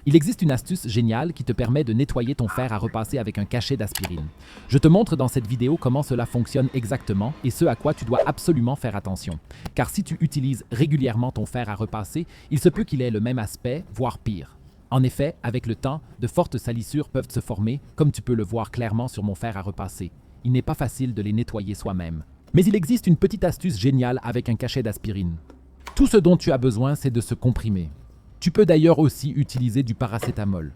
Il existe une astuce géniale qui te permet de nettoyer ton fer à repasser avec un cachet d'aspirine. Je te montre dans cette vidéo comment cela fonctionne exactement et ce à quoi tu dois absolument faire attention. Car si tu utilises régulièrement ton fer à repasser, il se peut qu'il ait le même aspect, voire pire. En effet, avec le temps, de fortes salissures peuvent se former, comme tu peux le voir clairement sur mon fer à repasser. Il n'est pas facile de les nettoyer soi-même. Mais il existe une petite astuce géniale avec un cachet d'aspirine. Tout ce dont tu as besoin, c'est de se comprimer. Tu peux d'ailleurs aussi utiliser du paracétamol.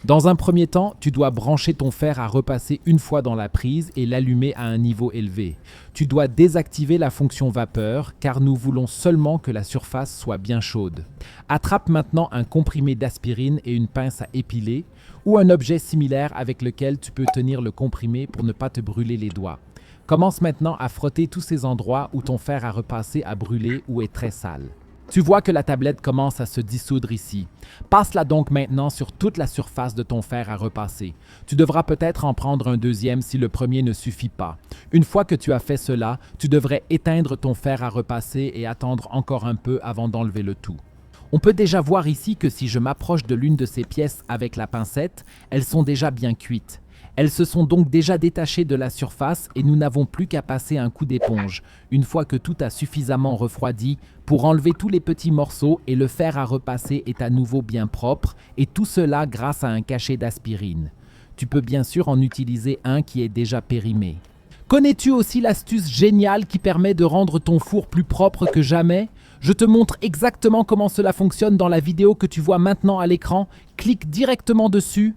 Dans un premier temps, tu dois brancher ton fer à repasser une fois dans la prise et l'allumer à un niveau élevé. Tu dois désactiver la fonction vapeur car nous voulons seulement que la surface soit bien chaude. Attrape maintenant un comprimé d'aspirine et une pince à épiler ou un objet similaire avec lequel tu peux tenir le comprimé pour ne pas te brûler les doigts. Commence maintenant à frotter tous ces endroits où ton fer à repasser a brûlé ou est très sale. Tu vois que la tablette commence à se dissoudre ici. Passe-la donc maintenant sur toute la surface de ton fer à repasser. Tu devras peut-être en prendre un deuxième si le premier ne suffit pas. Une fois que tu as fait cela, tu devrais éteindre ton fer à repasser et attendre encore un peu avant d'enlever le tout. On peut déjà voir ici que si je m'approche de l'une de ces pièces avec la pincette, elles sont déjà bien cuites. Elles se sont donc déjà détachées de la surface et nous n'avons plus qu'à passer un coup d'éponge, une fois que tout a suffisamment refroidi, pour enlever tous les petits morceaux et le fer à repasser est à nouveau bien propre, et tout cela grâce à un cachet d'aspirine. Tu peux bien sûr en utiliser un qui est déjà périmé. Connais-tu aussi l'astuce géniale qui permet de rendre ton four plus propre que jamais ? Je te montre exactement comment cela fonctionne dans la vidéo que tu vois maintenant à l'écran. Clique directement dessus